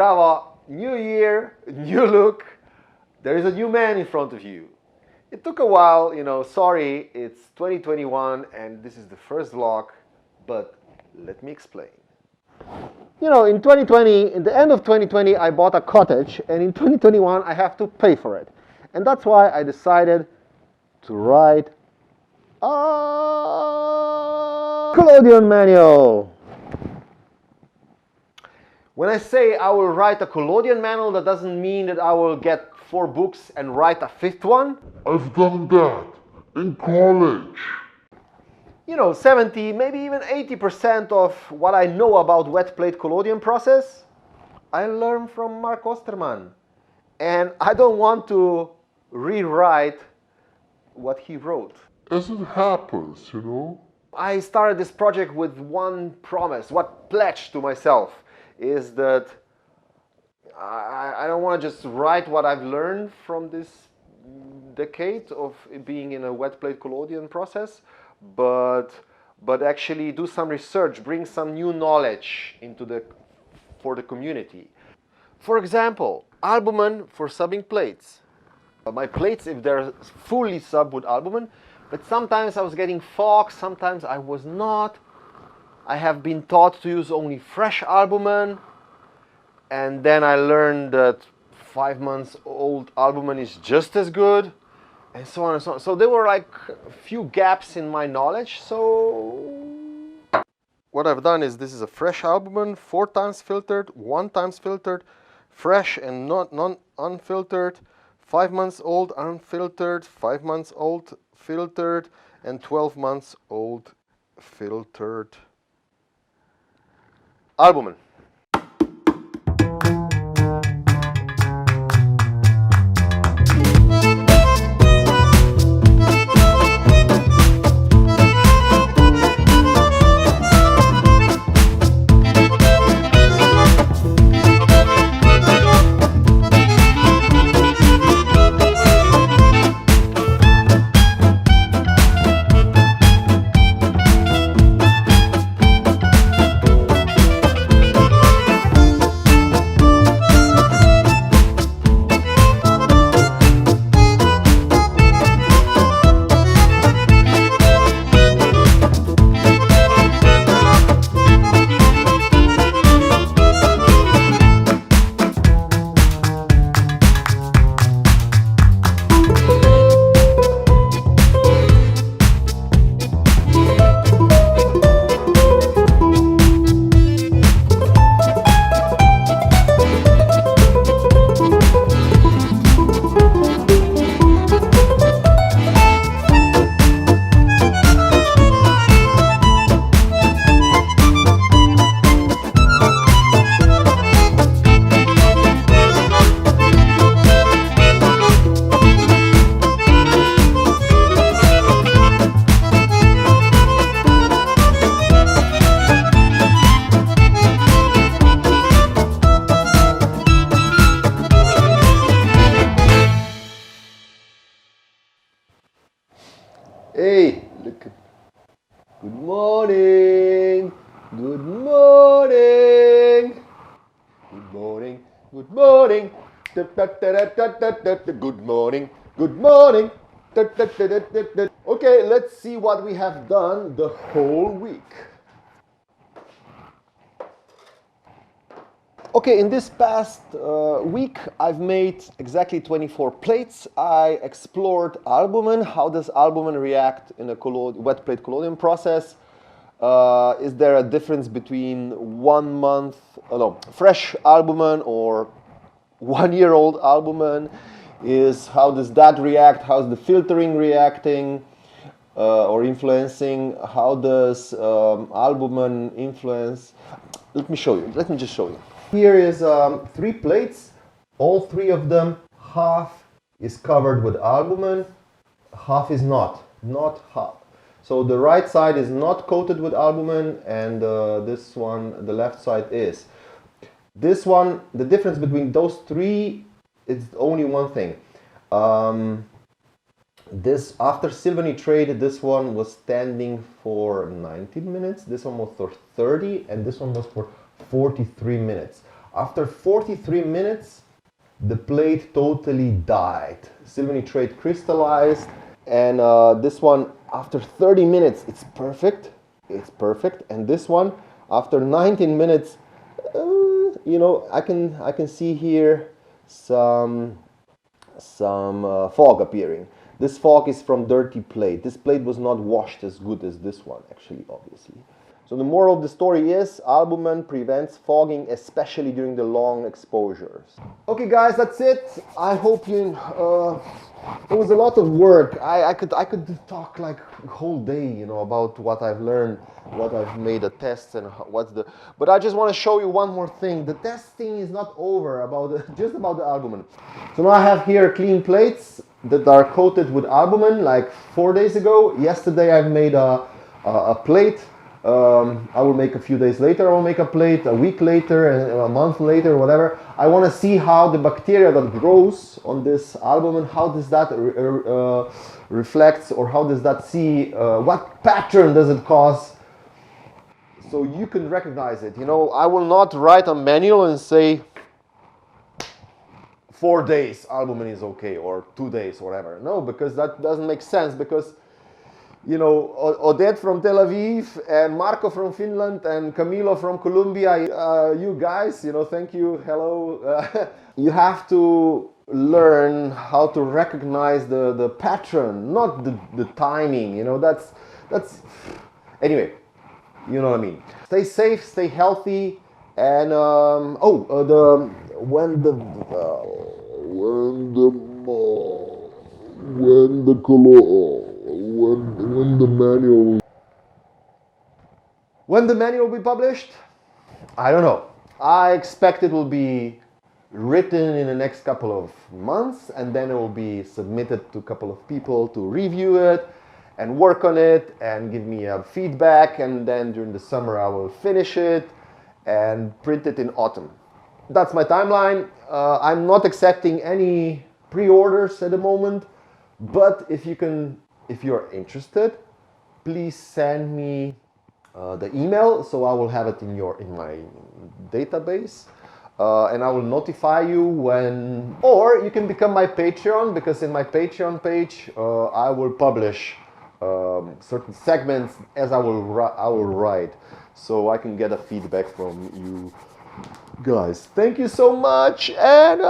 Zdravo, new year, new look. There is a new man in front of you. It took a while, you know, sorry, it's 2021 and this is the first vlog, but let me explain. You know, in 2020, in the end of 2020, I bought a cottage, and in 2021, I have to pay for it. And that's why I decided to write a collodion manual. When I say I will write a collodion manual, that doesn't mean that I will get 4 books and write a 5th one. I've done that in college. You know, 70, maybe even 80% of what I know about wet plate collodion process, I learned from Mark Osterman. And I don't want to rewrite what he wrote. As it happens, you know. I started this project with one promise, what pledge to myself is that I don't want to just write what I've learned from this decade of being in a wet plate collodion process, but actually do some research, bring some new knowledge for the community. For example, albumen for subbing plates. My plates, if they're fully subbed with albumen, but sometimes I was getting fog, sometimes I was not. I have been taught to use only fresh albumen, and then I learned that 5 months old albumen is just as good, and so on and so on. So there were like a few gaps in my knowledge. So what I've done is, this is a fresh albumen, 4 times filtered, 1 times filtered, fresh and not unfiltered, 5 months old unfiltered, 5 months old filtered, and 12 months old filtered albumen. Hey, look. Good morning. Good morning. Good morning. Good morning. Good morning. Good morning. Okay, let's see what we have done the whole week. Okay, in this past week, I've made exactly 24 plates. I explored albumen. How does albumen react in a wet plate collodion process? Is there a difference between 1 month, fresh albumen or 1-year-old albumen? How does that react? How's the filtering reacting or influencing? How does albumen influence? Let me show you. Let me just show you. Here is 3 plates. All 3 of them, half is covered with albumen, half is not half. So the right side is not coated with albumen, and this one, the left side is. This one, the difference between those 3 is only one thing. This, after silvanitrate, this one was standing for 19 minutes, this one was for 30, and this one was for 43 minutes. After 43 minutes, the plate totally died. Silver nitrate crystallized, and this one, after 30 minutes, it's perfect. It's perfect. And this one, after 19 minutes, you know, I can see here some fog appearing. This fog is from dirty plate. This plate was not washed as good as this one, actually, obviously. So the moral of the story is albumen prevents fogging, especially during the long exposures. Okay guys, that's it. I hope you, it was a lot of work. I could talk like a whole day, you know, about what I've learned, what I've made a test and what's the, but I just want to show you one more thing. The testing is not over just about the albumen. So now I have here clean plates that are coated with albumen like 4 days ago. Yesterday I've made a plate. I will make a few days later, I will make a plate, a week later, and a month later, whatever. I want to see how the bacteria that grows on this albumen, how does that reflects, or how does that see, what pattern does it cause, so you can recognize it. You know, I will not write a manual and say 4 days albumen is okay, or 2 days, whatever. No, because that doesn't make sense, because you know, Odette from Tel Aviv and Marco from Finland and Camilo from Colombia, you guys, you know, thank you, hello. You have to learn how to recognize the pattern, not the timing, you know, that's, anyway, you know what I mean. Stay safe, stay healthy, and, when the manual will be published, I don't know. I expect it will be written in the next couple of months, and then it will be submitted to a couple of people to review it and work on it and give me a feedback, and then during the summer I will finish it and print it in autumn. That's my timeline. I'm not accepting any pre-orders at the moment, but if you're interested, please send me the email, so I will have it in my database, and I will notify you when. Or you can become my Patreon, because in my Patreon page I will publish certain segments as I will write, so I can get a feedback from you guys. Thank you so much, and